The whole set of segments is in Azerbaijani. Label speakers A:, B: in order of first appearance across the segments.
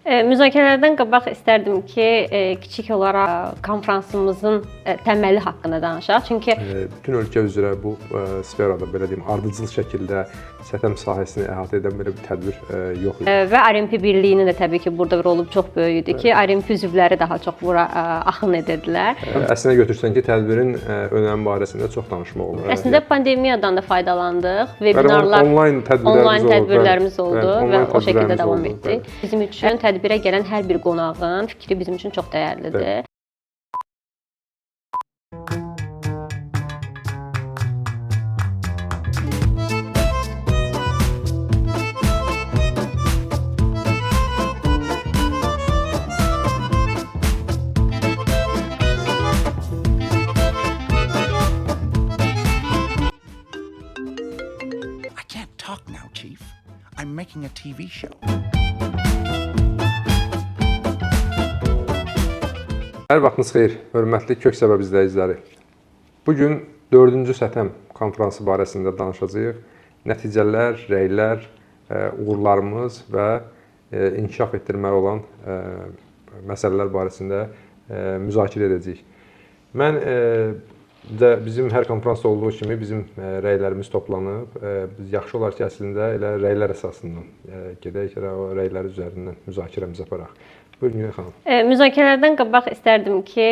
A: Müzakirələrdən qabaq istərdim ki, kiçik olaraq konfransımızın təməli haqqında danışaq. Çünki
B: bütün ölkə üzrə bu sferada belə deyim, ardıcıl şəkildə sətəm sahəsini əhatə edən belə bir tədbir yox idi.
A: Və RMP birliyinin də təbii ki, burada rolu çox böyük idi ki, RMP üzvləri daha çox bura axın edirdilər.
B: Əslində götürsən ki, tədbirin önəmi barəsində çox danışmaq olur.
A: Əslində pandemiyadan da faydalandıq. Webinarlar, onlayn tədbirlərimiz oldu və o şəkildə davam etdi. Bizim üçün tədbirə gələn hər bir qonağın fikri bizim üçün çox dəyərlidir.
C: I can't talk now, Chief. I'm making a TV show.
B: Hər vaxtınız xeyir, hörmətli Kök Səbəb izləyiciləri. Bugün 4-cü sətəm konfransı barəsində danışacağıq. Nəticələr, rəylər, uğurlarımız və inkişaf etdirməli olan məsələlər barəsində müzakirə edəcəyik. Mən də bizim hər konfransda olduğu kimi bizim rəylərimiz toplanıb. Yaxşı olar ki, əslində elə rəylər əsasından gedək, o rəylər üzərindən müzakirəmizi aparaq. Buyurun Günay xanım.
A: Müzakirələrdən qabaq istərdim ki,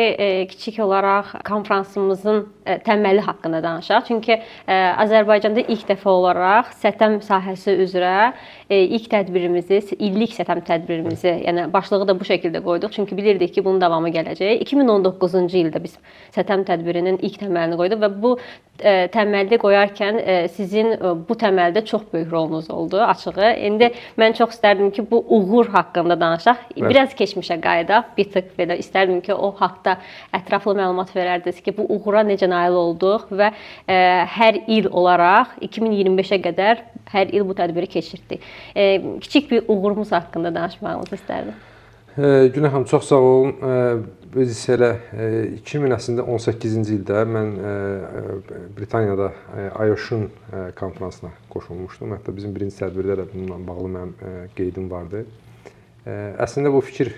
A: kiçik olaraq konfransımızın təməli haqqında danışaq. Çünki Azərbaycanda ilk dəfə olaraq sətəm sahəsi üzrə ilk tədbirimizi, illik sətəm tədbirimizi, yəni başlığı da bu şəkildə qoyduq. Çünki bilirdik ki, bunun davamı gələcək. 2019-cu ildə biz sətəm tədbirinin ilk təməlini qoyduq və bu təməli qoyarkən sizin bu təməldə çox böyük rolunuz oldu, açığı. İndi mən çox istərdim ki, bu uğur haqqında danışaq. Biraz keçmişə qayıdaq, bir tık belə istərdim ki, o haqda ətraflı məlumat verərdiniz ki, bu uğura necə nail olduq və hər il olaraq 2025-ə qədər hər il bu tədbiri keçirdik. Kiçik bir uğurumuz haqqında danışmağınızı istərdim.
B: Günay xanım, çox sağ olun. Biz elə 2018-ci ildə mən Britaniyada IOSH-un konfransına qoşulmuşdum. Hətta bizim birinci tədbirdə də bununla bağlı mənim qeydim vardı. Əslində bu fikir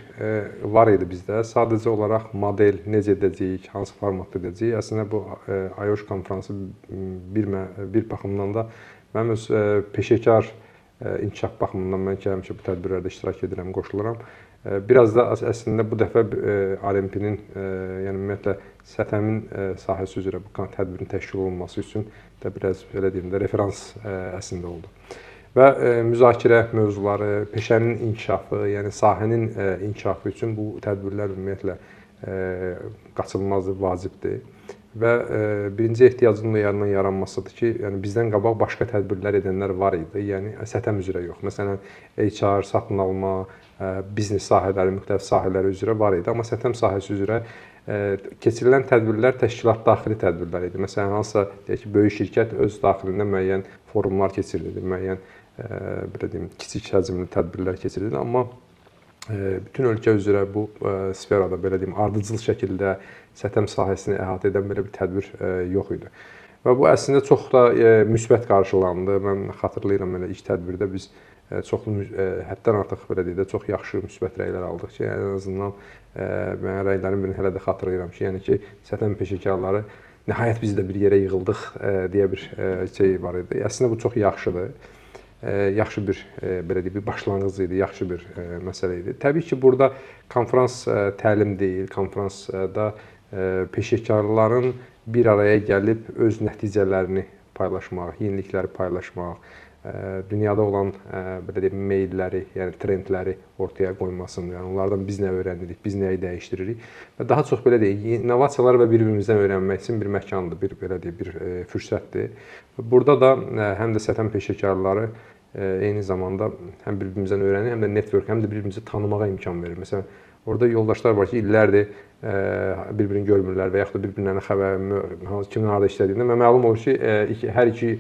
B: var idi bizdə. Sadəcə olaraq model necə edəcəyik, hansı formatda edəcəyik. Əslində bu IOSH konfransı bir baxımdan da mənim öz peşəkar inkişaf baxımından mən ki, həmişə bu tədbirlərdə iştirak edirəm, qoşuluram. Biraz da əslində bu dəfə RMP-nin, yəni ümumiyyətlə sətəmin sahəsi üzrə bu tədbirin təşkil olunması üçün də biraz belə deyim də referans əslində oldu. Və müzakirə mövzuları, peşənin inkişafı, yəni sahənin inkişafı üçün bu tədbirlər ümumiyyətlə qaçılmazdır, vacibdir. Və birinci ehtiyacın da yaranmasıdır ki, yəni bizdən qabaq başqa tədbirlər edənlər var idi, yəni sətəm üzrə yox. Məsələn, HR, satın alma, biznes sahələri, müxtəlif sahələri üzrə var idi, amma sətəm sahəsi üzrə keçirilən tədbirlər təşkilat daxili tədbirlər idi. Məsələn, hansısa deyək ki, böyük şirkət öz daxilində müəyyən forumlar keçirirdi, müəyyən belə deyim, kiçik həcmli tədbirlər keçirirdi, amma bütün ölkə üzrə bu sferada belə deyim, ardıcıl şəkildə sətəm sahəsini əhatə edən belə bir tədbir yox idi. Və bu əslində çox da müsbət qarşılandı. Mən xatırlayıram elə ilk tədbirdə biz çoxlu həddən artıq belə deyək də çox yaxşı müsbət rəylər aldıq ki, ən azından mən rəylərin birini hələ də xatırlayıram ki, yəni ki, sətəm peşəkarları nəhayət biz də bir yerə yığıldıq deyə bir şey var idi. Əslində bu çox yaxşıdır. Yaxşı bir belə deyək, bir başlanğıc idi, yaxşı bir məsələ idi. Təbii ki, burada konfrans təlim deyil, konfransda peşəkarların bir araya gəlib öz nəticələrini paylaşmaq, yenilikləri paylaşmaq, dünyada olan belə deyək, meylləri, yəni trendləri ortaya qoymasını, yəni onlardan biz nə öyrənirik, biz nəyi dəyişdiririk və daha çox belə deyək, innovasiyalar və bir-birimizdən öyrənmək üçün bir məkandır, bir belə deyək, bir fürsətdir. Burada da həm də sətəm peşəkarları eyni zamanda həm bir-birimizdən öyrənir, həm də network, həm də bir-birimizi tanımağa imkan verir. Məsələn, orada yoldaşlar var ki, illərdir bir-birini görmürlər və yaxud da bir-birlərinə xəbər, kimin harada işlədiyində. Mən məlum olur ki, hər iki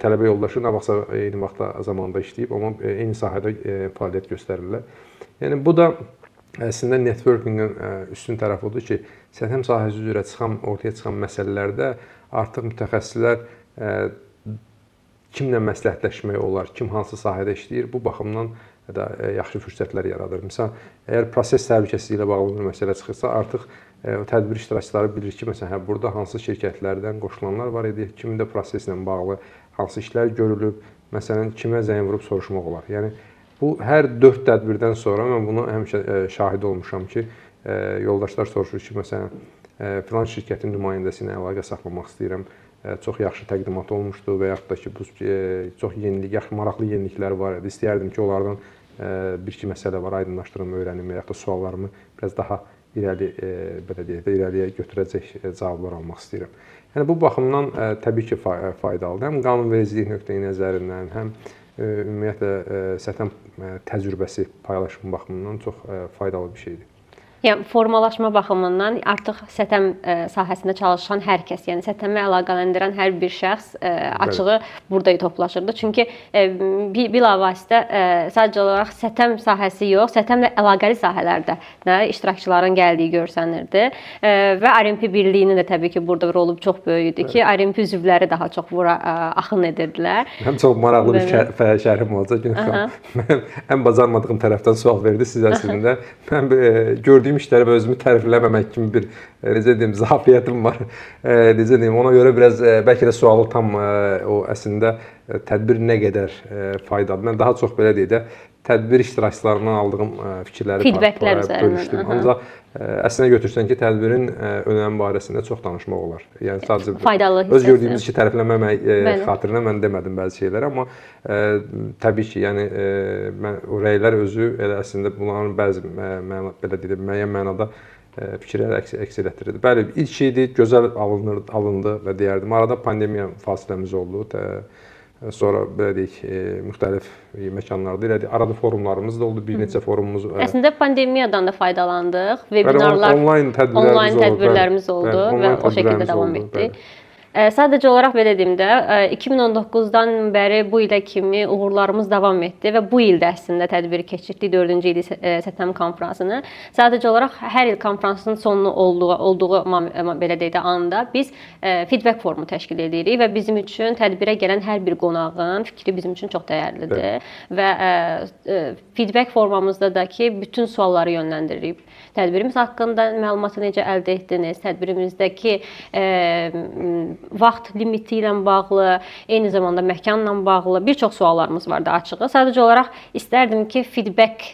B: tələbə yoldaşı nə vaxtsa eyni vaxtda zamanda işləyib, amma eyni sahədə fəaliyyət göstərirlər. Yəni, bu da əslində networkingin üstün tərəfi odur ki, sətəm sahəsi üzrə ortaya çıxan məsələlərdə artıq mütəxəssislər kimlə məsləhətləşmək olar, kim hansı sahədə işləyir, bu baxımdan da yaxşı fürsətlər yaradır. Məsələn, əgər proses təhlükəsizliyi ilə bağlı bir məsələ çıxırsa, artıq o tədbir iştirakçıları bilir ki, məsələn, burada hansı şirkətlərdən qoşulanlar var idi, kimin də proseslə bağlı hansı işlər görülüb, məsələn, kimə zəng vurub soruşmaq olar. Yəni bu hər 4 tədbirdən sonra mən bunu həmişə şahid olmuşam ki, yoldaşlar soruşur ki, məsələn, filan şirkətin nümayəndəsi ilə əlaqə saxlamaq istəyirəm. Çox yaxşı təqdimat olmuşdu və yaxud da ki, bu çox yenilik, yaxşı maraqlı yeniliklər var idi. İstəyərdim ki, onlardan bir-iki məsələ var, aydınlaşdırım, öyrənim və yaxud da suallarımı biraz daha belə deyək də, irəliyə götürəcək cavablar almaq istəyirəm. Yəni bu baxımdan təbii ki, faydalıdır. Həm qanunvericilik nöqteyi nəzərindən, həm ümumiyyətlə səthəm təcrübəsi paylaşım baxımından çox faydalı bir şeydir.
A: Yəni formalaşma baxımından artıq səthəm sahəsində çalışan hər kəs, yəni səthəmə əlaqələndirən hər bir şəxs açığı burada toplaşırdı. Çünki bilavasitə sadəcə olaraq səthəm sahəsi yox, səthəmlə əlaqəli sahələrdə iştirakçıların gəldiyi görsənirdi və RMP birliyinin də təbii ki, burada rolu çox böyük idi ki, RMP üzvləri daha çox bura axın edirdilər.
B: Həm çox maraqlı bir şərhim olacaq. Mən ən bacarmadığım tərəfdən sual verdi siz əslində. Mən gördüyüm işləri və özümü tərifləməmək kimi bir necə deyim, zafiyyətim var. Necə deyim, ona görə biraz bəlkə də sualı tam o əslində tədbir nə qədər faydalı. Mən daha çox belə deyək də tədbir iştirakçılarından aldığım fikirləri bölüşdüm. Ancaq əslində götürsən ki, tədbirin önəmi barəsində çox danışmaq olar. Yəni sadəcə
A: faydalı
B: öz gördüyümüz işi tərifləməmək xatirinə mən demədim bəzi şeyləri, amma təbii ki, yəni mən o rəylər özü elə əslində bunların bəzi belə deyək, müəyyən mənada fikirləri əks etdirirdi. Bəli, ilk şeydir, gözəl alındı və deyərdim. Arada pandemiya fasiləmiz oldu. Sonra belə deyək, müxtəlif məkanlarda elədik. Arada forumlarımız da oldu, bir neçə forumumuz.
A: Əslində pandemiyadan da faydalandıq. Webinarlar, onlayn tədbirlərimiz oldu və o şəkildə davam etdi. Sadəcə olaraq belə deyim də, 2019-dan bəri bu ilə kimi uğurlarımız davam etdi və bu ildə əslində tədbiri keçirdik, 4-cü illik səthəm konfransını. Sadəcə olaraq hər il konfransın sonu olduğu belə deyək də anda biz feedback forumu təşkil edirik və bizim üçün tədbirə gələn hər bir qonağın fikri bizim üçün çox dəyərlidir və feedback formamızda da ki, bütün sualları yönləndiririk. Tədbirimiz haqqında məlumatı necə əldə etdiniz? Tədbirimizdəki vaxt limiti ilə bağlı, eyni zamanda məkanla bağlı bir çox suallarımız vardı açığı. Sadəcə olaraq istərdim ki, feedback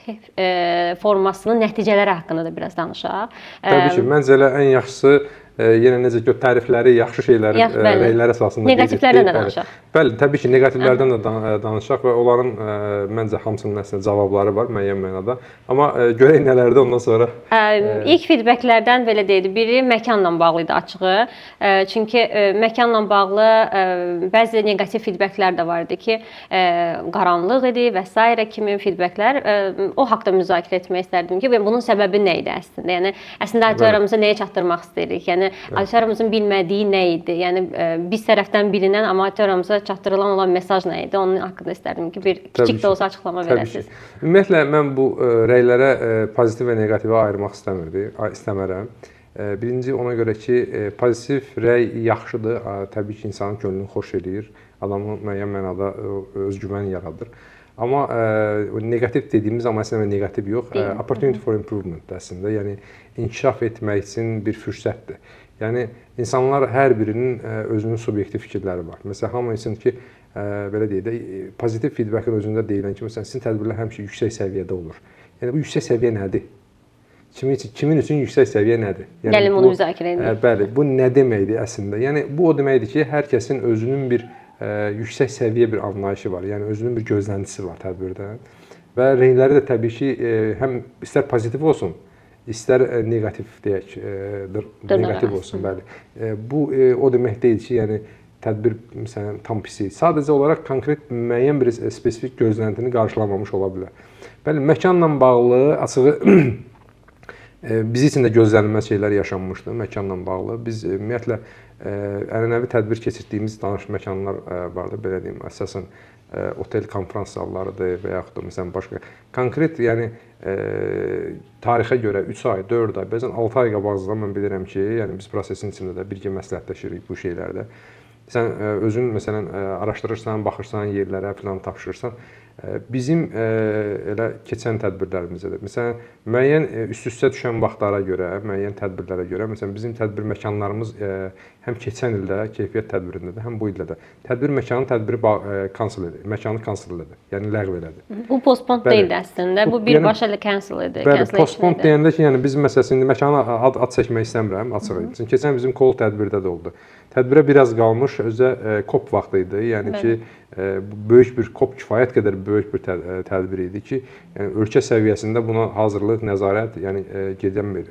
A: formasının nəticələri haqqında da biraz danışaq.
B: Təbii ki, məncə elə ən yaxşısı yenə necə ki, tərifləri, yaxşı şeyləri, rəylər əsasında
A: negativlərdən də danışaq.
B: Bəli, təbii ki, negativlərdən də danışaq və onların məncə hamısının əslində cavabları var müəyyən mənada. Amma görək nələrdir ondan sonra.
A: İlk feedbacklərdən belə deyildi. Biri məkanla bağlı idi açığı. Çünki məkanla bağlı bəzi negativ feedbacklər də var idi ki, qaranlıq idi və s. kimi feedbacklər. O haqqda müzakirə etmək istərdim ki, bunun səbəbi nə idi əslində? Yəni əslində auditoriyamıza nəyə çatdırmaq istəyirik? Yəni auditoriyamızın bilmədiyi nə idi? Yəni biz tərəfdən bilinən, amma auditoriyamıza çatdırılan olan mesaj nə idi? Onun haqqında istərdim ki, bir kiçik də olsa açıqlama verəsiniz.
B: Ümumiyyətlə mən bu rəylərə pozitiv və negativə ayırmaq istəmərəm. Birinci ona görə ki, pozitiv rəy yaxşıdır. Təbii ki, insanın könlünü xoş edir. Adamın müəyyən mənada özgüvən yaradır. Amma negativ dediyimiz amma əslində negativ yox, opportunity for improvement əslində, yəni inkişaf etmək üçün bir fürsətdir. Yəni insanlar hər birinin özünün subyektiv fikirləri var. Məsələn, hamı üçün ki, belə deyək də, pozitiv feedbackin özündə deyilən ki, məsələn, sizin tədbirlər həmişə yüksək səviyyədə olur. Yəni bu yüksək səviyyə nədir? Kimin üçün yüksək səviyyə nədir?
A: Gəlin onu müzakirə edirik.
B: Bəli, bu nə deməkdir əslində? Yəni bu o deməkdir ki, hər kəsin özünün bir yüksək səviyyə bir anlayışı var. Yəni özünün bir gözləntisi var tədbirdən. Və rəyləri də təbii ki, həm istər pozitiv olsun, istər negativ deyək, negativ olsun, bəli. Bu o demək deyil ki, yəni tədbir məsələn tam pis deyil. Sadəcə olaraq konkret müəyyən bir spesifik gözləntini qarşılamamış ola bilər. Bəli, məkanla bağlı açığı bizi üçün də gözlənilməz şeylər yaşanmışdı məkanla bağlı. Biz ümumiyyətlə ənənəvi tədbir keçirdiyimiz tanış məkanlar vardı, belə deyim, əsasən otel konfrans zallarıdır və yaxud da məsələn başqa konkret, yəni tarixə görə 3 ay, 4 ay, bəzən 6 ay qabaqdan mən bilirəm ki, yəni biz prosesin içində də birgə məsləhətləşirik bu şeylərdə. Sən özün məsələn araşdırırsan, baxırsan yerlərə filan tapşırırsan, Bizim elə keçən tədbirlərimizdə də məsələn müəyyən üst-üstə düşən vaxtlara görə, müəyyən tədbirlərə görə məsələn bizim tədbir məkanlarımız həm keçən ildə keyfiyyət tədbirində də, həm bu ildə də tədbiri kansel edir, məkanı kansel edir, yəni ləğv elədi.
A: Bu postpone deyildi əslində. Bu birbaşa ilə cancel idi.
B: Bəli, postpone deyəndə ki, yəni biz məsələn indi məkana ad çəkmək istəmirəm, açıq idi. Keçən bizim kol tədbirdə də oldu. Tədbirə biraz qalmış, özə COP vaxtı idi. Yəni ki, böyük bir COP kifayət qədər böyük bir tədbir idi ki, yəni ölkə səviyyəsində buna hazırlıq, nəzarət, yəni gedən bir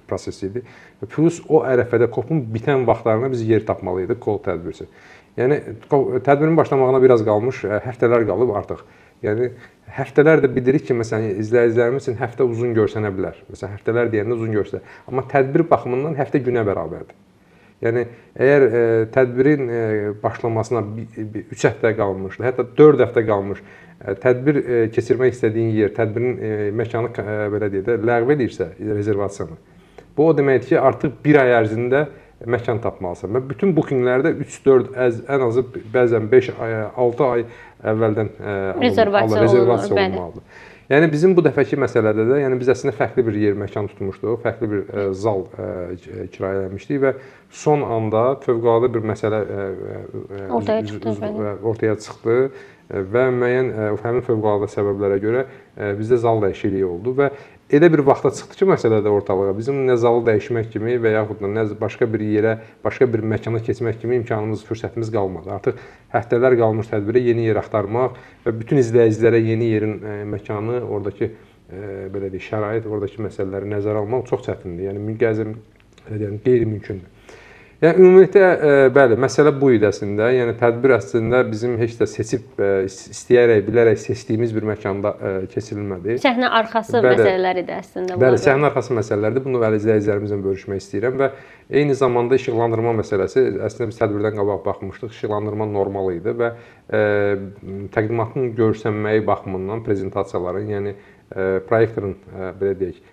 B: proses idi. Plus o ərəfədə COP-un bitən vaxtlarına biz yer tapmalıydıq kol tədbirisi. Yəni tədbirin başlamağına biraz qalmış, həftələr qalıb artıq. Yəni həftələr də bilirik ki, məsələn izləyicilərimiz üçün həftə uzun görsənə bilər. Məsələn həftələr deyəndə uzun görsənər. Amma tədbir baxımından həftə günə bərabərdir. Yəni əgər tədbirin başlamasına 3 həftə qalmış, hətta 4 həftə qalmış, tədbir keçirmək istədiyin yer, tədbirin məkanı belə deyək də ləğv edirsə rezervasiyanı. Bu o deməkdir ki, artıq 1 ay ərzində məkan tapmalısan. Və bütün bookinqlərdə 3-4 ən azı bəzən 5 ay, 6 ay əvvəldən rezervasiya olmalıdır. Yəni bizim bu dəfəki məsələdə də, yəni biz əslində fərqli bir yer, məkan tutmuşduq, fərqli bir zal kirayə etmişdik və son anda fövqəladə bir məsələ ortaya çıxdı və müəyyən həmin fövqəladə səbəblərə görə bizdə zal dəyişikliyi oldu və elə bir vaxta çıxdı ki, məsələ də ortalığa bizim nə zalı dəyişmək kimi və yaxud da nə başqa bir yerə, başqa bir məkana keçmək kimi imkanımız, fürsətimiz qalmadı. Artıq həftələr qalmış tədbirə yeni yer axtarmaq və bütün izləyicilərə yeni yerin məkanı, oradakı belə deyək, şərait, oradakı məsələləri nəzərə almaq çox çətindir. Yəni qeyri-mümkündür. Yəni ümumilikdə bəli, məsələ bu idi əslində. Yəni tədbir əslində bizim heç də seçib istəyərək, bilərək seçdiyimiz bir məkanda keçirilmədi.
A: Səhnə arxası məsələləri də əslində.
B: Bəli, səhnə arxası məsələlərdir. Bunu izləyicilərimizlə bölüşmək istəyirəm və eyni zamanda işıqlandırma məsələsi əslində biz tədbirdən qabaq baxmışdıq. İşıqlandırma normal idi və təqdimatın görsənməyi baxımından prezentasiyaların, yəni proyektorun belə deyək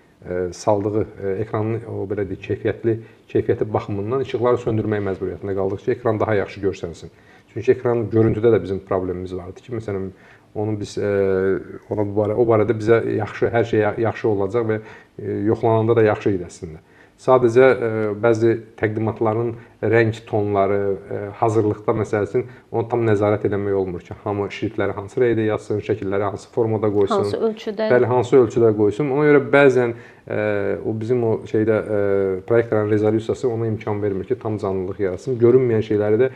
B: saldığı ekranın o belə deyək keyfiyyəti baxımından işıqları söndürmək məcburiyyətində qaldıq ki, ekran daha yaxşı görsənsin. Çünki ekran görüntüdə də bizim problemimiz vardı ki, məsələn onu biz o barədə bizə yaxşı, hər şey yaxşı olacaq və yoxlananda da yaxşı idi əslində. Sadəcə bəzi təqdimatların rəng tonları, hazırlıqda məsəl üçün onu tam nəzarət etmək olmur ki, hamı şriftləri hansı rəngdə yazsın, şəkilləri hansı formada qoysun,
A: hansı ölçüdə.
B: Bəli, hansı ölçüdə qoysun. Ona görə bəzən o bizim o şeydə proyektorun rezolyusiyası ona imkan vermir ki, tam canlılıq yaratsın. Görünməyən şeyləri də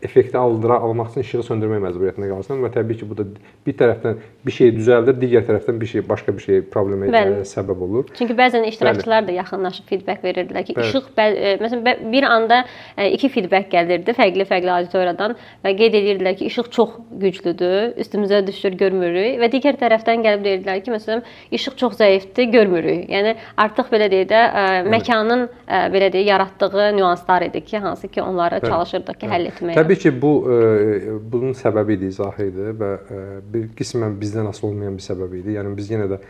B: effekti almaq üçün işığı söndürmək məcburiyyətində qalsın və təbii ki, bu da bir tərəfdən bir şey düzəldir, digər tərəfdən başqa bir şey problemə səbəb olur.
A: Çünki bəzən iştirakçılar da yaxınlaşıb feedback verirdilər ki, işıq məsələn bir anda 2 feedback gəlirdi fərqli auditoriyadan və qeyd edirdilər ki, işıq çox güclüdür, üstümüzə düşür, görmürük və digər tərəfdən gəlib deyirdilər ki, məsələn, işıq çox zəifdir, görmürük. Yəni artıq belə deyək də məkanın belə deyək yaratdığı nüanslar idi ki, hansı ki onları çalışırdıq ki, həll etməyə.
B: Təbii ki, bunun səbəbi idi, izahı idi və bir qismən bizdən asılı olmayan bir səbəbi idi. Yəni biz yenə də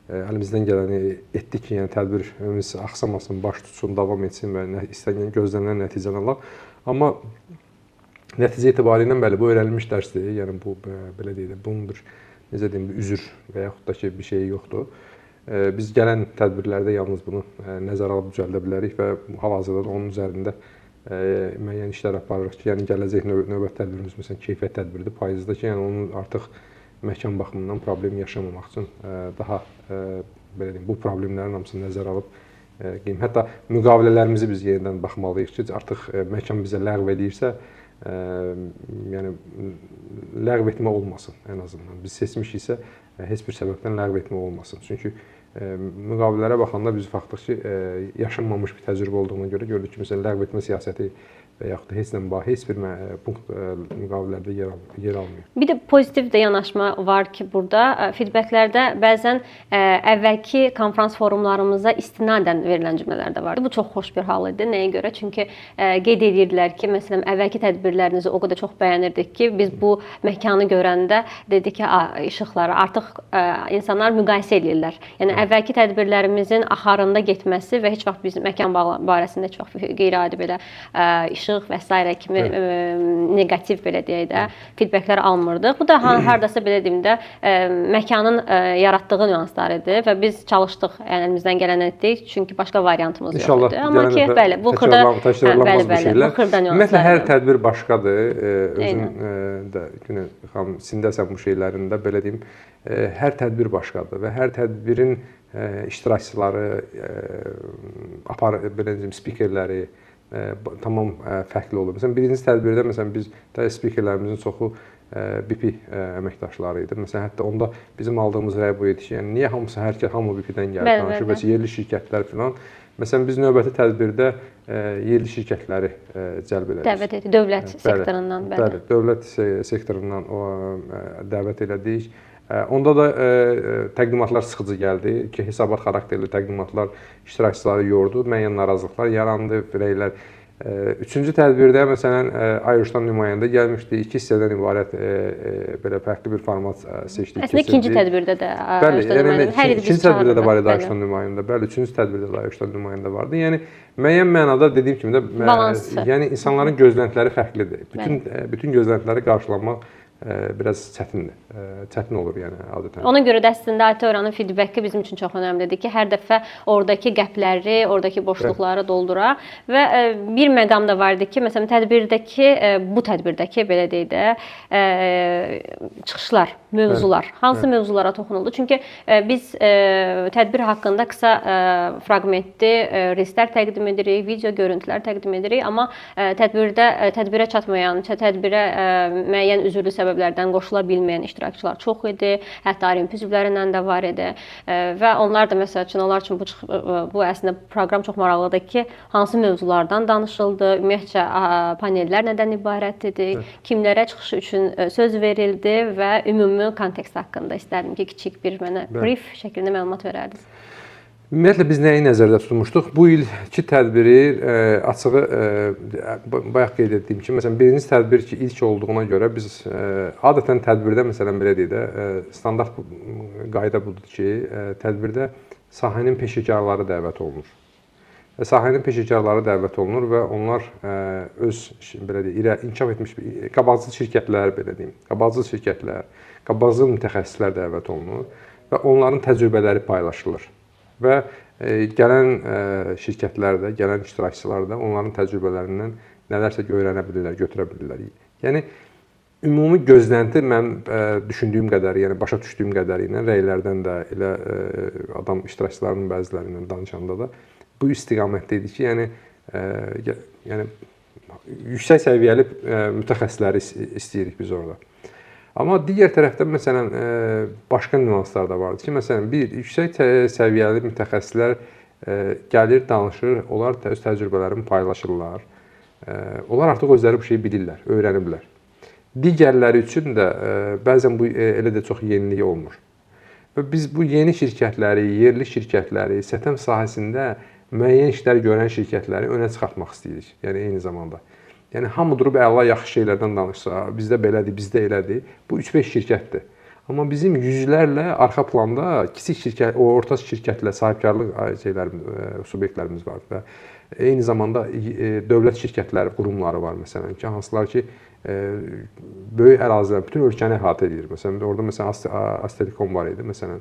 B: əlimizdən gələni etdik ki, yəni tədbirimiz axsamasın, baş tutsun, davam etsin və istənilən gözlənilən nəticəni alaq. Amma nəticə etibarilə bəli, bu öyrənilmiş dərsdir. Yəni bu belə deyək də bunun bir necə deyim, üzr və yaxud da ki, bir şey yoxdur. Biz gələn tədbirlərdə yalnız bunu nəzərə alıb düzəldə bilərik və hal-hazırda da onun üzərində müəyyən işlər aparırıq ki, yəni gələcək növbəti tədbirimiz məsələn keyfiyyət tədbiridir payızda ki, yəni onun artıq məkan baxımından problem yaşamamaq üçün daha belə deyim, bu problemlərin hamısını nəzərə alıb hətta müqavilələrimizi biz yenidən baxmalıyıq ki, artıq məkan bizə ləğv edirsə, yəni ləğv etmə olmasın ən azından. Biz seçmişiksə heç bir səbəbdən ləğv etmə olmasın. Çünki müqavilələrə baxanda biz baxdıq ki, yaşanmamış bir təcrübə olduğuna görə gördük ki, məsələn ləğv etmə siyasəti və yaxud da heç bir punkt müqavilələrdə yer almıyor.
A: Bir də pozitiv də yanaşma var ki, burada feedbacklərdə bəzən əvvəlki konfrans forumlarımıza istinadən verilən cümlələr də var. Bu çox xoş bir hal idi. Nəyə görə? Çünki qeyd edirdilər ki, məsələn, əvvəlki tədbirlərinizi o qədər çox bəyənirdik ki, biz bu məkanı görəndə dedik ki, işıqları artıq insanlar müqayisə edirlər. Yəni əvvəlki tədbirlərimizin axarında getməsi və heç vaxt bizim məkan barəsində heç vaxt qeyri-adi belə işıq danışıq və s. kimi neqativ belə deyək də feedbacklər almırdıq. Bu da hardasa belə deyim də məkanın yaratdığı nüanslar idi və biz çalışdıq, yəni əlimizdən gələni etdik, çünki başqa variantımız yox idi. Amma ki, bəli, bu xırda
B: təkrarlanmaz bu şeylər.
A: Bu xırda nüanslar.
B: Ümumiyyətlə hər tədbir başqadır. Özün də Günel xanım sindəsən bu şeylərində belə deyim. Hər tədbir başqadır və hər tədbirin iştirakçıları, belə deyim, spikerləri tamam fərqli olur. Məsələn, birinci tədbirdə məsələn biz spikerlərimizin çoxu BP əməkdaşları idi. Məsələn, hətta onda bizim aldığımız rəy bu idi ki, yəni niyə hamısı hamı BP-dən gəlir, danışır və yerli şirkətlər filan. Məsələn, biz növbəti tədbirdə yerli şirkətləri cəlb elədik.
A: Dəvət etdik, dövlət sektorundan,
B: bəli, dövlət sektorundan dəvət elədik. Onda da təqdimatlar sıxıcı gəldi ki, hesabat xarakterli təqdimatlar iştirakçıları yordu, müəyyən narazılıqlar yarandı, rəylər. Üçüncü tədbirdə məsələn IOSH-dan nümayəndə gəlmişdi, 2 hissədən ibarət belə fərqli bir format seçdik.
A: Əslində ikinci tədbirdə də
B: IOSH-dan nümayəndə, hər il ikinci tədbirdə də var idi IOSH-dan nümayəndə, bəli, üçüncü tədbirdə də IOSH-dan nümayəndə vardı. Yəni müəyyən mənada dediyim kimi də yəni insanların gözləntiləri fərqlidir. Bütün gözləntiləri qarşılamaq biraz çətin olur yəni adətən.
A: Ona görə də əslində auditoyanın feedbacki bizim üçün çox önəmlidir ki, hər dəfə oradakı qəpləri, oradakı boşluqları dolduraq və bir məqam da var idi ki, məsələn tədbirdəki bu tədbirdəki belə deyək də çıxışlar, mövzular, hansı mövzulara toxunuldu? Çünki biz tədbir haqqında qısa fraqmentli reelslər təqdim edirik, video görüntülər təqdim edirik, amma tədbirə çatmayan, tədbirə müəyyən üzürlü səbəblərdən qoşula bilməyən iştirakçılar çox idi. Hətta RMP üzvlərindən də var idi. Və onlar da məsəl üçün onlar üçün bu əslində proqram çox maraqlıdır ki, hansı mövzulardan danışıldı, ümumiyyətcə panellər nədən ibarət idi, kimlərə çıxış üçün söz verildi və ümumi kontekst haqqında istərdim ki, kiçik bir mənə brief şəklində məlumat verərdiniz.
B: Ümumiyyətlə biz nəyi nəzərdə tutmuşduq? Bu ilki tədbiri açığı bayaq qeyd etdiyim kimi, məsələn, birinci tədbir ki, ilk olduğuna görə biz adətən tədbirdə, məsələn, belə deyək də, standart qayda budur ki, tədbirdə sahənin peşəkarları dəvət olunur. Sahənin peşəkarları dəvət olunur və onlar öz, belə deyək, inkişaf etmiş qabaqcıl şirkətlər, belə deyim, qabaqcıl şirkətlər, qabaqcıl mütəxəssislər dəvət olunur və onların təcrübələri paylaşılır. Və gələn şirkətlər də, gələn iştirakçılar da onların təcrübələrindən nələrsə öyrənə bilirlər, götürə bilirlər. Yəni ümumi gözlənti mən düşündüyüm qədər, yəni başa düşdüyüm qədərilə rəylərdən də elə adam iştirakçılarının bəzilərindən danışanda da bu istiqamətdə idi ki, yəni yüksək səviyyəli mütəxəssisləri istəyirik biz orada. Amma digər tərəfdən məsələn başqa nüanslar da vardı ki, məsələn bir yüksək səviyyəli mütəxəssislər gəlir, danışır, onlar öz təcrübələrini paylaşırlar. Onlar artıq özləri bu şeyi bilirlər, öyrəniblər. Digərləri üçün də bəzən bu elə də çox yenilik olmur. Və biz bu yeni şirkətləri, yerli şirkətləri, səthəm sahəsində müəyyən işlər görən şirkətləri önə çıxartmaq istəyirik. Yəni eyni zamanda. Yəni hamı durub əla yaxşı şeylərdən danışsa, bizdə belədir, bizdə elədir. Bu 3-5 şirkətdir. Amma bizim yüzlərlə arxa planda kiçik şirkət, orta şirkətlə sahibkarlıq subyektlərimiz var və eyni zamanda dövlət şirkətləri, qurumları var məsələn ki, hansılar ki böyük ərazilər, bütün ölkəni əhatə edir. Məsələn orada məsələn Astelikom var idi, məsələn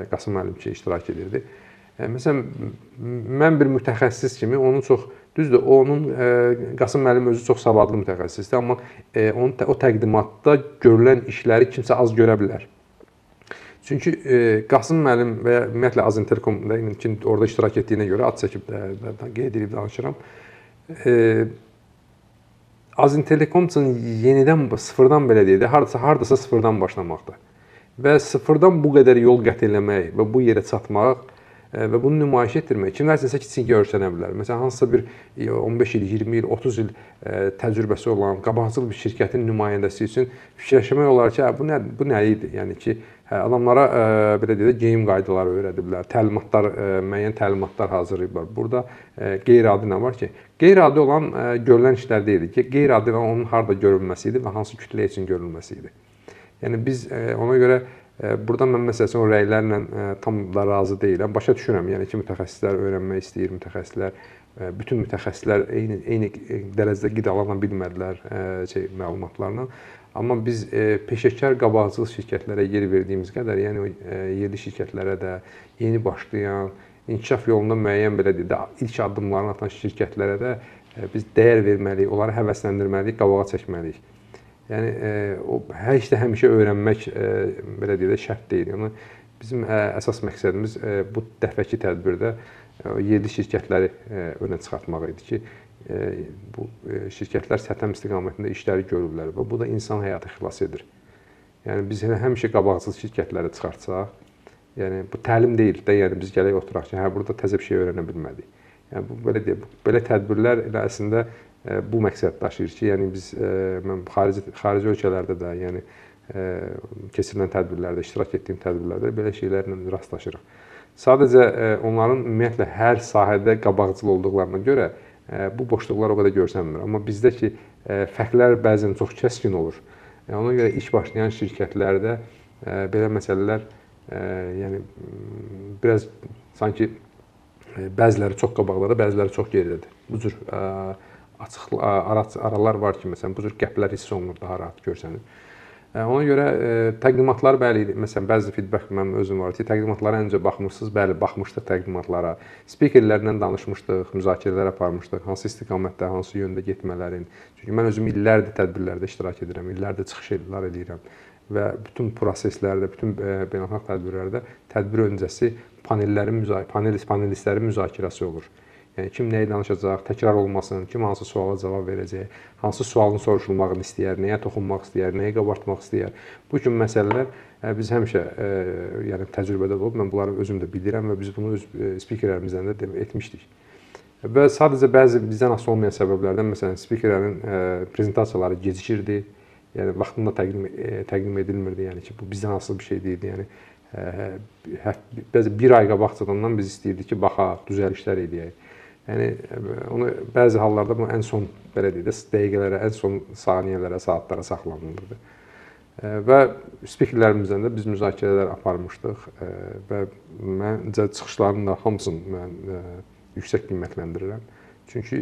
B: Qasım müəllim ki iştirak edirdi. Məsələn mən bir mütəxəssis kimi onun çox düzdür, onun Qasım müəllim özü çox savadlı mütəxəssisdir, amma o təqdimatda görülən işləri kimsə az görə bilər. Çünki Qasım müəllim və ümumiyyətlə Azenterkom orada iştirak etdiyinə görə ad çəkib qeyd edib danışıram. Azenterkom üçün yenidən sıfırdan belə deyək də, hardasa sıfırdan başlamaqdır. Və sıfırdan bu qədər yol qət eləmək və bu yerə çatmaq və bunu nümayiş etdirmək kimlərsə kiçik görsənə bilər. Məsələn, hansısa bir 15 il, 20 il, 30 il təcrübəsi olan qabaqcıl bir şirkətin nümayəndəsi üçün fikirləşmək olar ki, bu nə idi? Yəni ki, adamlara belə deyək də geyim qaydaları öyrədiblər, təlimatlar, müəyyən təlimatlar hazırlayıblar. Burada qeyri-adi nə var ki? Qeyri-adi olan görülən işlər deyildi ki, qeyri-adi olan onun harda görülməsi idi və hansı kütlə üçün görülməsi idi. Yəni biz ona görə Burada mən məsələn o rəylərlə tam da razı deyiləm. Başa düşürəm, yəni ki, mütəxəssislər öyrənmək istəyir, bütün mütəxəssislər eyni dərəcədə qidalana bilmədilər məlumatlarla. Amma biz peşəkar qabaqcıl şirkətlərə yer verdiyimiz qədər, yəni o yerli şirkətlərə də, yeni başlayan, inkişaf yolunda müəyyən belə deyək də, ilk addımlarını atan şirkətlərə də biz dəyər verməliyik, onları həvəsləndirməliyik, qabağa çəkməliyik. Yəni o heç də həmişə öyrənmək belə deyək də şərt deyil. Yəni bizim əsas məqsədimiz bu dəfəki tədbirdə yerli şirkətləri önə çıxartmaq idi ki, bu şirkətlər səthəm istiqamətində işləri görürlər və bu da insan həyatı xilas edir. Yəni biz həmişə qabaqcıl şirkətləri çıxartsaq, yəni bu təlim deyil də, yəni biz gələk oturaq ki, hə burada təzə bir şey öyrənə bilmədik. Yəni bu belə deyək, belə tədbirlər elə əslində bu məqsəd daşıyır ki, yəni biz mən xarici ölkələrdə də, yəni keçirilən tədbirlərdə, iştirak etdiyim tədbirlərdə belə şeylərlə rastlaşırıq. Sadəcə onların ümumiyyətlə hər sahədə qabaqcıl olduqlarına görə bu boşluqlar o qədər görsənmir. Amma bizdəki fərqlər bəzən çox kəskin olur. Ona görə ilk başlayan şirkətlərdə belə məsələlər yəni biraz sanki bəziləri çox qabaqdadır, bəziləri çox geridədir. Bu cür açıq aralar var ki, məsələn, bu cür qəplər hiss olunur, daha rahat görsənir. Ona görə təqdimatlar bəli, məsələn, bəzi feedback mənim özüm var ki, təqdimatlara öncə baxmırsınız, bəli, baxmışdıq təqdimatlara, speakerlərlə danışmışdıq, müzakirələr aparmışdıq, hansı istiqamətdə, hansı yöndə getmələrin. Çünki mən özüm illərdir tədbirlərdə iştirak edirəm, illərdir çıxışlar edirəm və bütün proseslərdə, bütün beynəlxalq tədbirlərdə tədbir öncəsi panelistlərin müzakirəsi olur. Yəni kim nəyi danışacaq, təkrar olmasın, kim hansı suala cavab verəcək, hansı sualın soruşulmağını istəyər, nəyə toxunmaq istəyər, nəyi qabartmaq istəyər. Bu kimi məsələlər biz həmişə yəni təcrübədə olub, mən bunları özüm də bilirəm və biz bunu öz spikerlərimizdən də etmişdik. Və sadəcə bəzi bizdən asılı olmayan səbəblərdən, məsələn, spikerlərin prezentasiyaları gecikirdi, yəni vaxtında təqdim edilmirdi, yəni ki, bu bizdən asılı bir şey deyildi. Yəni bəzi bir ay qabaqcadan biz istəyirdik ki, baxaq, düzəlişlər eləyək. Yəni onu bəzi hallarda bu ən son belə deyək də dəqiqələrə, ən son saniyələrə, saatlara saxlanılırdı. Və spikerlərimizdən də biz müzakirələr aparmışdıq və məncə çıxışların da hamısını mən yüksək qiymətləndirirəm. Çünki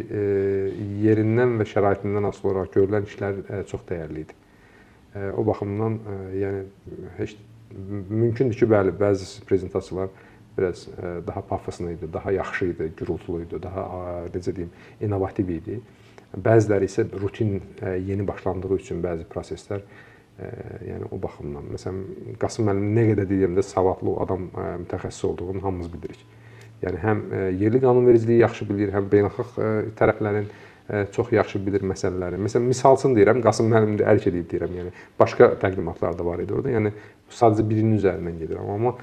B: yerindən və şəraitindən asılı olaraq görülən işlər çox dəyərli idi. O baxımdan yəni heç mümkündür ki, bəli, bəzi prezentasiyalar biraz daha pafoslu idi, daha yaxşı idi, gürültülü idi, daha necə deyim, innovativ idi. Bəziləri isə rutin yeni başlandığı üçün bəzi proseslər yəni o baxımdan. Məsələn, Qasım müəllim nə qədər deyəndə savadlı adam mütəxəssis olduğunu hamımız bilirik. Yəni həm yerli qanunvericiliyi yaxşı bilir, həm beynəlxalq tərəflərin çox yaxşı bilir məsələləri. Məsələn, misalçın deyirəm, Qasım müəllim də ərk edib deyirəm. Yəni başqa təqdimatlar da var idi orada. Yəni sadəcə birinin üzərindən gedirəm. Amma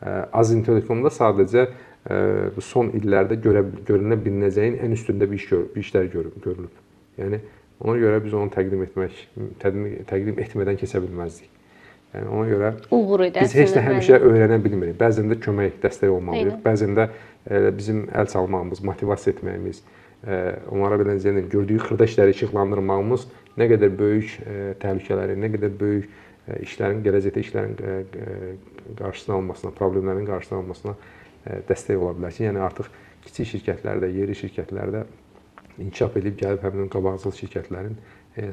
B: Az İntelekomda sadəcə son illərdə görünə bilinəcəyin ən üstündə bir işlər görülüb. Yəni ona görə biz onu təqdim etmədən keçə bilməzdik. Yəni ona görə biz heç də həmişə öyrənə bilmirik. Bəzən də kömək, dəstək olmalıyıq. Bəzən də bizim əl çalmağımız, motivasiya etməyimiz, onlara belə gördüyü xırda işləri işıqlandırmağımız nə qədər böyük təhlükələri, nə qədər böyük işlərin, gələcəkdə işlərin qarşısını almasına, problemlərin qarşısını almasına dəstək ola bilər ki, yəni artıq kiçik şirkətlərdə, yerli şirkətlərdə inkişaf edib gəlib həmin qabaqcıl şirkətlərin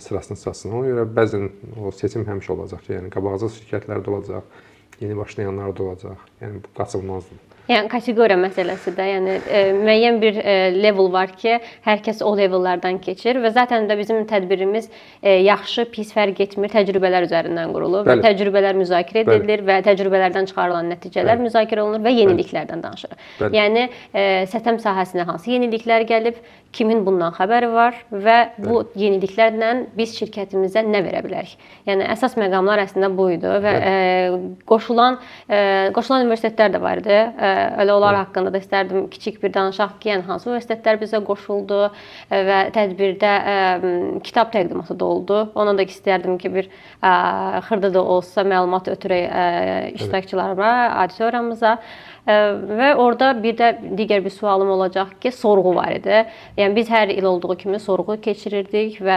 B: sırasını çatsın. Ona görə bəzən o seçim həmişə olacaq ki, yəni qabaqcıl şirkətlər də olacaq, yeni başlayanlar da olacaq. Yəni bu qaçılmazdır.
A: Yəni kateqoriya məsələsi də, yəni müəyyən bir level var ki, hər kəs o levellərdən keçir və zaten də bizim tədbirimiz yaxşı, pis fərq etmir, təcrübələr üzərindən qurulur və təcrübələr müzakirə edilir və təcrübələrdən çıxarılan nəticələr müzakirə olunur və yeniliklərdən danışılır. Yəni səthəm sahəsinə hansı yeniliklər gəlib, kimin bundan xəbəri var və bu yeniliklərlə biz şirkətimizə nə verə bilərik? Yəni əsas məqamlar əslində bu idi və qoşulan universitetlər də var idi. Elə onlar haqqında da istərdim kiçik bir danışaq ki, yəni hansı universitetlər bizə qoşuldu və tədbirdə kitab təqdimatı da oldu. Ona da istərdim ki, bir xırda da olsa məlumat ötürək iştirakçılarıma, auditoriyamıza. Və orada bir də digər bir sualım olacaq ki, sorğu var idi. Yəni biz hər il olduğu kimi sorğu keçirirdik və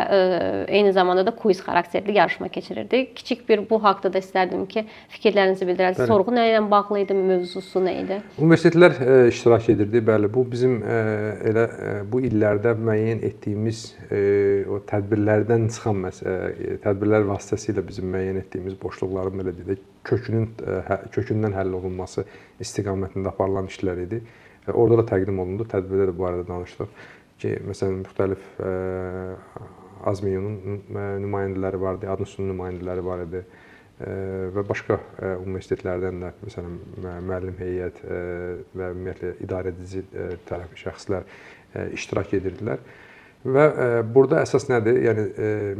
A: eyni zamanda da quiz xarakterli yarışma keçirirdik. Kiçik bir bu haqqda da istərdim ki, fikirlərinizi bildirəsiniz. Sorğu nə ilə bağlı idi, mövzusu nə idi?
B: Universitetlər iştirak edirdi. Bəli, bu bizim elə bu illərdə müəyyən etdiyimiz o tədbirlərdən çıxan tədbirlər vasitəsilə bizim müəyyən etdiyimiz boşluqların belə deyək, kökündən həll olunması istiqamətində aparılan işlər idi. Orada da təqdim olundu. Tədbirdə də bu barədə danışdıq ki, məsələn, müxtəlif AZMİYON-un nümayəndələri var idi, ADNUS-un nümayəndələri var idi və başqa universitetlərdən də, məsələn, müəllim heyət və ümumiyyətlə idarəedici tərəfi şəxslər iştirak edirdilər. Və burada əsas nədir? Yəni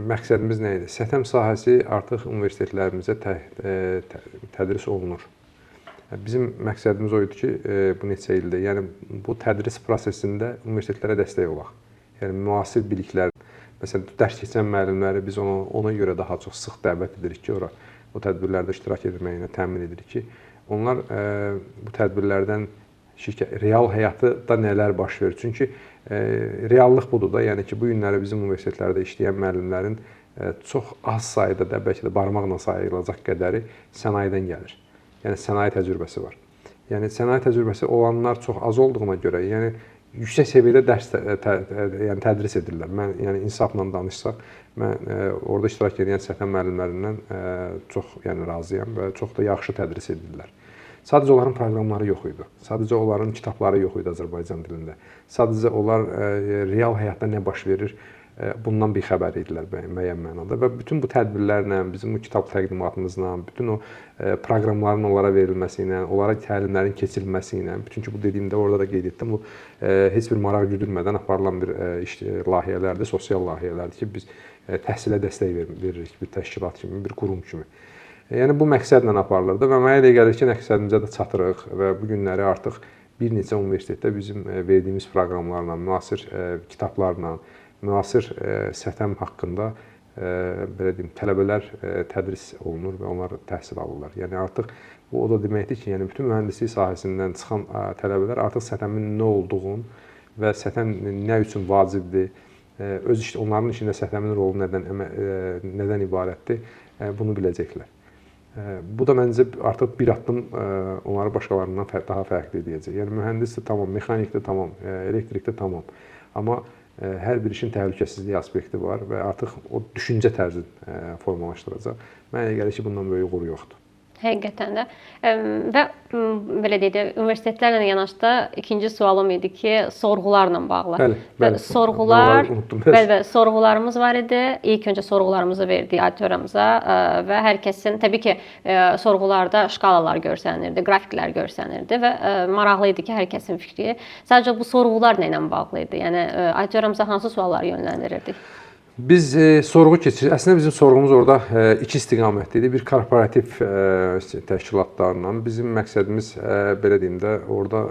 B: məqsədimiz nə idi? SƏTƏM sahəsi artıq universitetlərimizə tədris olunur. Bizim məqsədimiz o idi ki, bu neçə ildir, yəni bu tədris prosesində universitetlərə dəstək olaq. Yəni müasir biliklər, məsələn, dərs keçən müəllimləri biz ona görə daha çox sıx dəvət edirik ki, ora o tədbirlərdə iştirak etməyinə təmin edirik ki, onlar bu tədbirlərdən real həyatda nələr baş verir? Çünki reallıq budur da, yəni ki, bu günləri bizim universitetlərdə işləyən müəllimlərin çox az sayda da, bəlkə də barmaqla sayılacaq qədəri sənayedən gəlir. Yəni sənaye təcrübəsi var. Yəni sənaye təcrübəsi olanlar çox az olduğuna görə, yəni yüksək səviyyədə dərs tədris edirlər. Mən yəni insafla danışsaq, mən orada iştirak edən SƏTƏM müəllimlərindən çox razıyam və çox da yaxşı tədris edirlər. Sadəcə onların proqramları yox idi. Sadəcə onların kitabları yox idi Azərbaycan dilində. Sadəcə onlar real həyatda nə baş verir, bundan bixəbər idilər müəyyən mənada və bütün bu tədbirlərlə, bizim bu kitab təqdimatımızla, bütün o proqramların onlara verilməsi ilə, onlara təlimlərin keçirilməsi ilə, çünki bu dediyimdə orada da qeyd etdim, bu heç bir maraq güdülmədən aparılan bir layihələrdir, sosial layihələrdir ki, biz təhsilə dəstək veririk bir təşkilat kimi, bir qurum kimi. Yəni bu məqsədlə aparılırdı və mənə elə gəlir ki, məqsədimizə də çatırıq və bu günləri artıq bir neçə universitetdə bizim verdiyimiz proqramlarla, müasir kitablarla, müasir SƏTƏM haqqında belə deyim, tələbələr tədris olunur və onlar təhsil alırlar. Yəni artıq bu o da deməkdir ki, yəni bütün mühəndislik sahəsindən çıxan tələbələr artıq SƏTƏM-in nə olduğunu və SƏTƏM nə üçün vacibdir, onların içində SƏTƏM-in rolu nədən ibarətdir, bunu biləcəklər. Bu da məncə artıq bir addım onları başqalarından daha fərqli edəcək. Yəni mühəndis də tamam, mexanik də tamam, elektrik də tamam. Amma hər bir işin təhlükəsizliyi aspekti var və artıq o düşüncə tərzini formalaşdıracaq. Mənə elə gəlir ki, bundan böyük uğur yoxdur.
A: Həqiqətən də. Və belə deyək də, universitetlərlə yanaşda ikinci sualım idi ki, sorğularla bağlı.
B: Bəli.
A: Sorğularımız var idi. İlk öncə sorğularımızı verdik auditoramıza və hər kəsin, təbii ki, sorğularda şkalalar görsənirdi, qrafiklər görsənirdi və maraqlı idi ki, hər kəsin fikri. Sadəcə bu sorğular nə ilə bağlı idi? Yəni auditoramıza hansı sualları yönləndirirdik?
B: Biz sorğu keçiririk. Əslində bizim sorğumuz orada iki istiqamətli idi. Bir korporativ təşkilatlarla. Bizim məqsədimiz belə deyim də, orada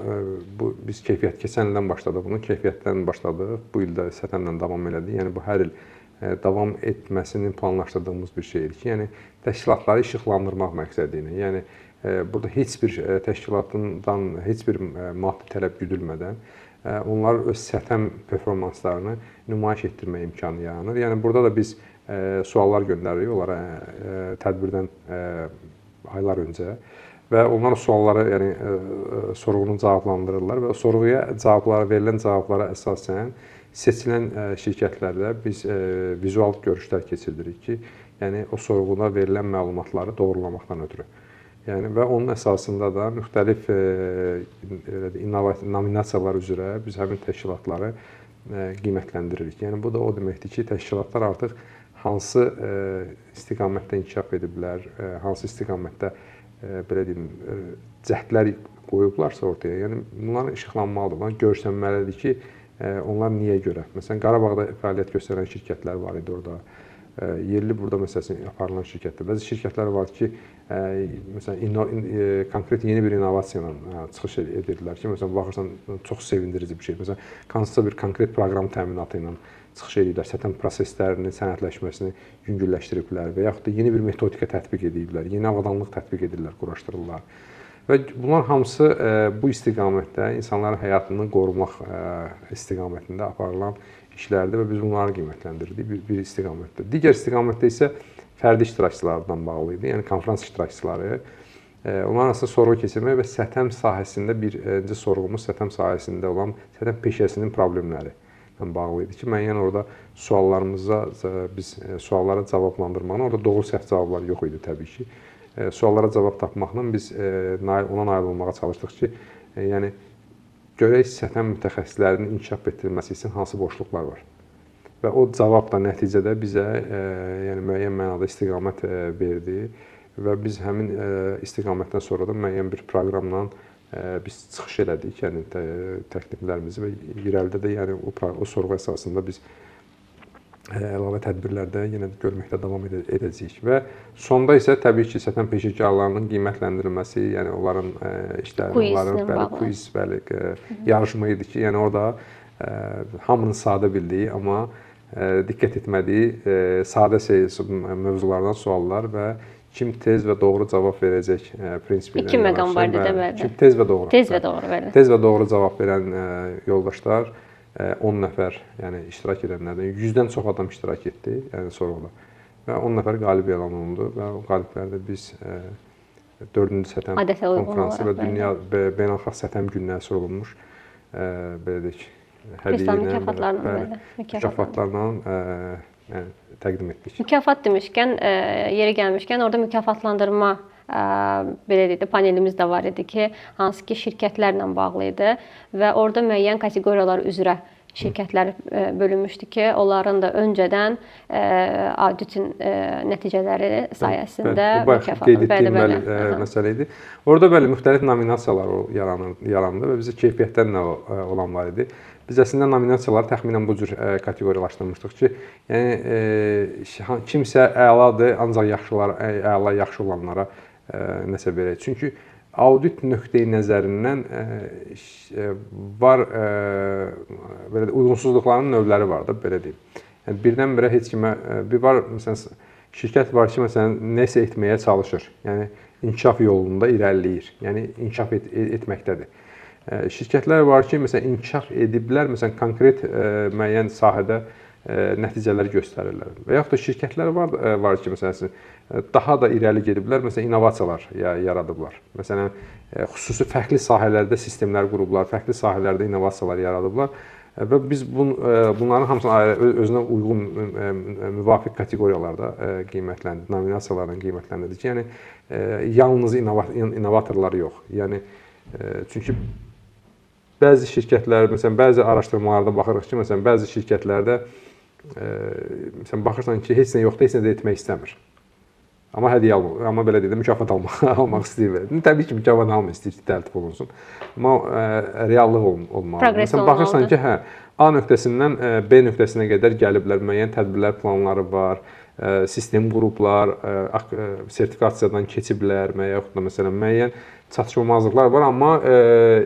B: biz keyfiyyət keçən ildən başladıq bunu. Keyfiyyətdən başladıq. Bu ildə SƏTƏM-lə davam elədik. Yəni bu hər il davam etməsini planlaşdırdığımız bir şeydir ki, yəni təşkilatları işıqlandırmaq məqsədi ilə. Yəni burada heç bir təşkilatından heç bir maddi tələb güdülmədən onlar öz SƏTƏM performanslarını nümayiş etdirmə imkanı yaranır. Yəni burada da biz suallar göndəririk onlara tədbirdən aylar öncə və onlar o sualları, yəni sorğunu cavablandırırlar və sorğuya verilən cavablara əsasən seçilən şirkətlərdə biz vizual görüşlər keçirdirik ki, yəni o sorğuda verilən məlumatları doğrulamaqdan ötürü. Yəni və onun əsasında da müxtəlif nominasiyalar üzrə biz həmin təşkilatları qiymətləndiririk. Yəni bu da o deməkdir ki, təşkilatlar artıq hansı istiqamətdə inkişaf ediblər, hansı istiqamətdə belə deyim, cəhdlər qoyublarsa ortaya, yəni bunların işıqlanmalıdır, bunlar görsənməlidir ki, onlar niyə görə? Məsələn, Qarabağda fəaliyyət göstərən şirkətlər var idi orada. Yerli burada məsələn aparılan şirkətlər. Bəzi şirkətlər var ki, məsələn konkret yeni bir innovasiya ilə çıxış edirdilər ki, məsələn baxırsan çox sevindirici bir şey. Məsələn, hansısa bir konkret proqram təminatı ilə çıxış edirlər, SƏTƏM proseslərinin sənədləşməsini yüngülləşdiriblər və yaxud da yeni bir metodika tətbiq ediblər, yeni avadanlıq tətbiq edirlər, quraşdırırlar. Və bunlar hamısı bu istiqamətdə insanların həyatını qorumaq istiqamətində aparılan işlərdir və biz bunları qiymətləndirdik bir istiqamətdə. Digər istiqamətdə isə fərdi iştirakçılardan bağlı idi. Yəni konfrans iştirakçıları. Onların arasında sorğu keçirmək və sətəm sahəsində birinci sorğumuz sətəm sahəsində olan sətəm peşəsinin problemləri ilə bağlı idi ki, müəyyən orada biz suallara cavablandırmaqla, orada doğru səhv cavablar yox idi təbii ki. Suallara cavab tapmaqla biz ona nail olmağa çalışdıq ki, yəni görək sətəm mütəxəssislərinin inkişaf etdirilməsi üçün hansı boşluqlar var. Və o cavab da nəticədə bizə yəni müəyyən mənada istiqamət verdi və biz həmin istiqamətdən sonra da müəyyən bir proqramla biz çıxış elədik, yəni təkliflərimizi və irəlidə də yəni o sorğu əsasında biz əlavə tədbirlərdə yenə də görməkdə davam edəcəyik. Və sonda isə təbii ki, sətəm peşəkarlarının qiymətləndirilməsi, yəni onların işlərinin, onların quiz, yarışma idi ki, yəni orada hamının sadə bildiyi, amma diqqət etmədiyi sadə mövzulardan suallar və kim tez və doğru cavab verəcək prinsipi ilə.
A: 2 məqam var idi deməli.
B: Kim tez və doğru.
A: Tez və doğru, bəli.
B: Tez və doğru cavab verən yoldaşlar 10 nəfər, yəni iştirak edənlərdən 100-dən çox adam iştirak etdi, yəni sorğuda. Və 10 nəfər qalib elan olundu və o qaliblərdə biz 4-cü sətəm konfransı və dünya beynəlxalq sətəm gününə sorulmuş belə deyək, hədiyyə mükafatlarla təqdim etdik.
A: Mükafat demişkən, yeri gəlmişkən, orada mükafatlandırma belə deyək də panelimiz də var idi ki, hansı ki şirkətlərlə bağlı idi və orada müəyyən kateqoriyalar üzrə şirkətlər bölünmüşdü ki, onların da öncədən auditin nəticələri sayəsində
B: mükafatlandı. Məsələ idi. Orada bəli müxtəlif nominasiyalar yarandı və bizə keyfiyyətdən olan var idi. Biz əslində nominasiyaları təxminən bu cür kateqoriyalaşdırmışdıq ki, yəni kimsə əladır, ancaq əla yaxşı olanlara nəsə verək. Çünki audit nöqteyi nəzərindən var belə uyğunsuzluqların növləri var da, belə deyim. Yəni birdən-birə heç kimə məsələn şirkət var ki, məsələn nəsə etməyə çalışır. Yəni inkişaf yolunda irəliləyir. Yəni inkişaf etməkdədir. Şirkətlər var ki, məsələn inkişaf ediblər, məsələn konkret müəyyən sahədə nəticələr göstərirlər. Və yaxud da şirkətlər var ki, məsələn daha da irəli gediblər, məsələn innovasiyalar yaradıblar. Məsələn xüsusi fərqli sahələrdə sistemlər qurublar, fərqli sahələrdə innovasiyalar yaradıblar və biz bunların hamısını özünə uyğun müvafiq kateqoriyalarda qiymətləndirdik, nominasiyalarla qiymətləndirdik. Yəni yalnız innovatorlar yox. Yəni çünki bəzi şirkətlər, məsələn, bəzi araşdırmalarda baxırıq ki, məsələn, bəzi şirkətlərdə məsələn, baxırsan ki, heç nə yoxdur, heç nə də etmək istəmir. Amma hədiyyə almaq, amma belə deyək də, mükafat almaq istəyir. Təbii ki, mükafat almaq istəyir ki, təltif olunsun. Amma reallıq olmalı. Məsələn, baxırsan ki, A nöqtəsindən B nöqtəsinə qədər gəliblər, müəyyən tədbirlər, planları var, sistem qurublar, sertifikasiyadan keçiblər, yaxud da məsələn, müəyyən çatışmamazlıqlar var, amma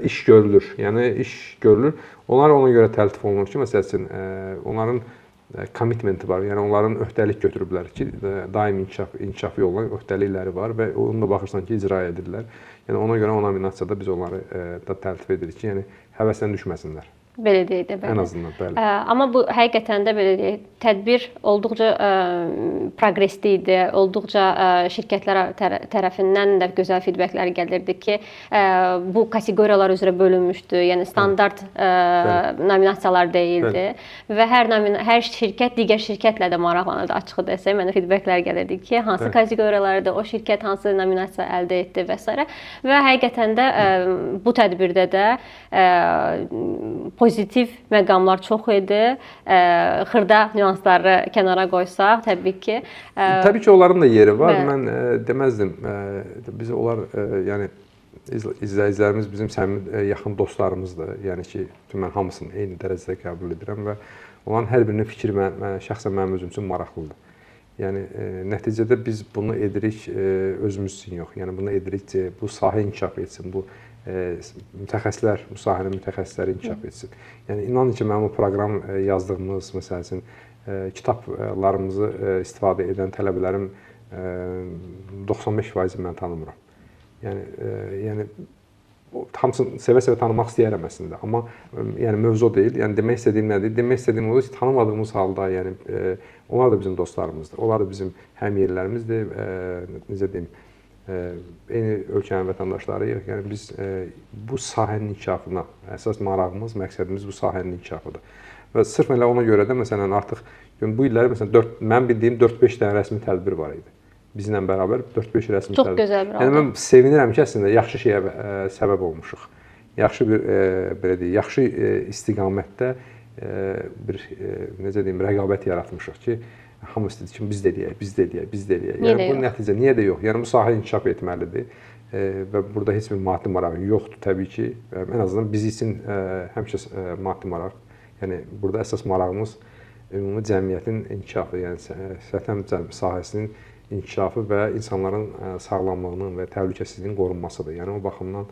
B: iş görülür. Yəni iş görülür. Onlar ona görə təltif olunur ki, məsəl üçün onların commitmenti var. Yəni onların öhdəlik götürüblər ki, daim inkişaf yoluna öhdəlikləri var və onu da baxırsan ki, icra edirlər. Yəni ona görə o nominasiyada biz onları da təltif edirik ki, yəni həvəsdən düşməsinlər.
A: Belə deyək də, bəli.
B: Ən azından, bəli.
A: Amma bu həqiqətən də belə deyək, tədbir olduqca proqresli idi, olduqca şirkətlər tərəfindən də gözəl feedbacklər gəlirdi ki, bu kateqoriyalar üzrə bölünmüşdü, yəni standart nominasiyalar deyildi və hər şirkət digər şirkətlə də maraqlanırdı, açığı desək, mənə feedbacklər gəlirdi ki, hansı kateqoriyalarda o şirkət hansı nominasiya əldə etdi və s. Və həqiqətən də bu tədbirdə də pozitiv məqamlar çox idi. Xırda nüansları kənara qoysaq, təbii ki.
B: Təbii ki, onların da yeri var. Mən deməzdim. Biz onlar, yəni izləyicilərimiz bizim səmimi yaxın dostlarımızdır. Yəni ki, mən hamısını eyni dərəcədə qəbul edirəm və onların hər birinin fikri şəxsən mənim özüm üçün maraqlıdır. Yəni nəticədə biz bunu edirik özümüz üçün yox. Yəni bunu edirik ki, bu sahə inkişaf etsin, bu mütəxəssislər, bu sahənin mütəxəssisləri inkişaf etsin. Yəni inanın ki, mənim o proqram yazdığımız, məsəl üçün kitablarımızı istifadə edən tələbələrim 95%-i mən tanımıram. Yəni hamısını sevə-sevə tanımaq istəyirəm əslində, amma yəni mövzu o deyil. Yəni demək istədiyim nədir? Demək istədiyim odur ki, tanımadığımız halda, yəni onlar da bizim dostlarımızdır. Onlar da bizim həmyerlilərimizdir. Necə deyim? Eyni ölkənin vətəndaşlarıyıq. Yəni biz bu sahənin inkişafına əsas marağımız, məqsədimiz bu sahənin inkişafıdır. Və sırf elə ona görə də məsələn artıq bu illəri məsələn mən bildiyim 4-5 dənə rəsmi tədbir var idi. Bizlə bərabər 4-5 rəsmi tədbir.
A: Çox gözəl bir haldır.
B: Yəni mən sevinirəm ki, əslində yaxşı şeyə səbəb olmuşuq. Yaxşı bir belə deyək, yaxşı istiqamətdə bir necə deyim, rəqabət yaratmışıq ki, hamı istədi ki, biz də eləyək. Yəni bu nəticə niyə də yox? Yəni bu sahə inkişaf etməlidir və burada heç bir maddi maraq yoxdur təbii ki. Ən azından biz üçün həmişə maddi maraq. Yəni burada əsas marağımız ümumi cəmiyyətin inkişafı, yəni səthəm sahəsinin inkişafı və insanların sağlamlığının və təhlükəsizliyinin qorunmasıdır. Yəni o baxımdan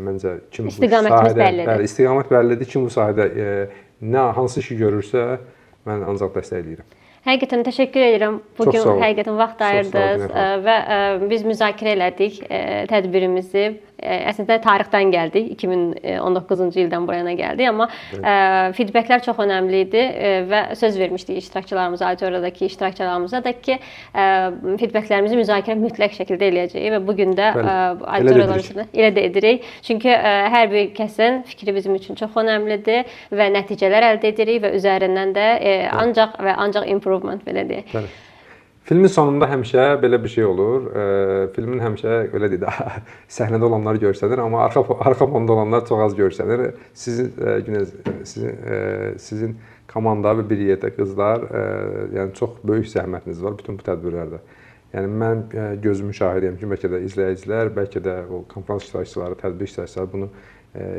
B: məncə kim bu
A: istiqamətimiz bəllidir.
B: Bəli, istiqamət bəllidir. Kim bu sahədə hansı işi görürsə, mən ancaq dəstəkləyirəm.
A: Həqiqətən təşəkkür edirəm. Bu gün həqiqətən vaxt ayırdınız və biz müzakirə elədik tədbirimizi. Əslində tarixdən gəldik, 2019-cu ildən bu yana gəldik, amma feedbacklər çox önəmli idi və söz vermişdik iştirakçılarımıza, auditoriyadakı iştirakçılarımıza da ki, feedbacklərimizi müzakirə mütləq şəkildə eləyəcəyik və bu gün də auditoriyalar üzrə elə də edirik. Çünki hər bir kəsin fikri bizim üçün çox önəmlidir və nəticələr əldə edirik və üzərindən də ancaq improvement belə deyək.
B: Bəli. Filmin sonunda həmişə belə bir şey olur. Filmin həmişə belə deyək də səhnədə olanlar görsənir, amma arxa fonda olanlar çox az görsənir. Sizin komanda və bir yerdə qızlar, yəni çox böyük zəhmətiniz var bütün bu tədbirlərdə. Yəni mən gözümü şahidiyəm ki, bəlkə də izləyicilər, bəlkə də o konfrans iştirakçıları, tədbir iştirakçıları bunu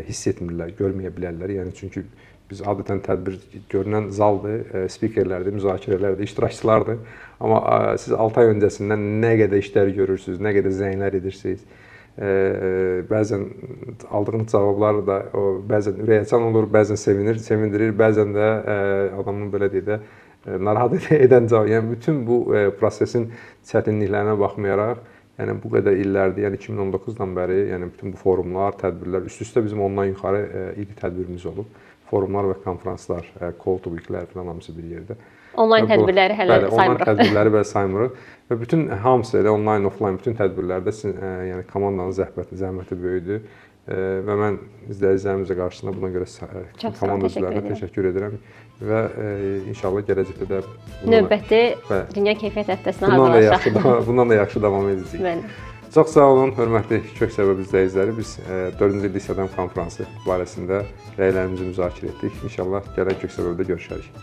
B: hiss etmirlər, görməyə bilərlər. Yəni çünki biz adətən tədbir görünən zaldır, spikerlərdir, müzakirələrdir, iştirakçılardır. Amma siz 6 ay öncəsindən nə qədər işlər görürsünüz, nə qədər zənglər edirsiniz. Bəzən aldığınız cavablar da bəzən ürəkaçan olur, bəzən sevindirir, bəzən də adamın belə deyək də narahat edən cavab. Yəni bütün bu prosesin çətinliklərinə baxmayaraq, yəni bu qədər illərdir, yəni 2019-dan bəri, yəni bütün bu forumlar, tədbirlər üst-üstə bizim ondan yuxarı iri tədbirimiz olub. Forumlar və konfranslar, call to week-lər falan hamısı bir yerdə.
A: Onlayn tədbirləri hələ saymırıq.
B: Onlayn tədbirləri belə saymırıq. Və bütün hamısı elə onlayn, offlayn bütün tədbirlərdə yəni komandanın zəhməti böyüdür. Və mən izləyicilərimizə qarşısında buna görə komanda üzvlərinə təşəkkür edirəm. Və inşallah gələcəkdə də
A: növbəti Dünya Keyfiyyət Həftəsinə hazırlaşaq.
B: Bundan da yaxşı davam edəcəyik.
A: Bəli.
B: Çox sağ olun, hörmətli Köksəbəb izləyiciləri. Biz 4-cü illik Səthəm konfransı barəsində rəylərimizi müzakirə etdik. İnşallah gələn Köksəbəbdə görüşərik.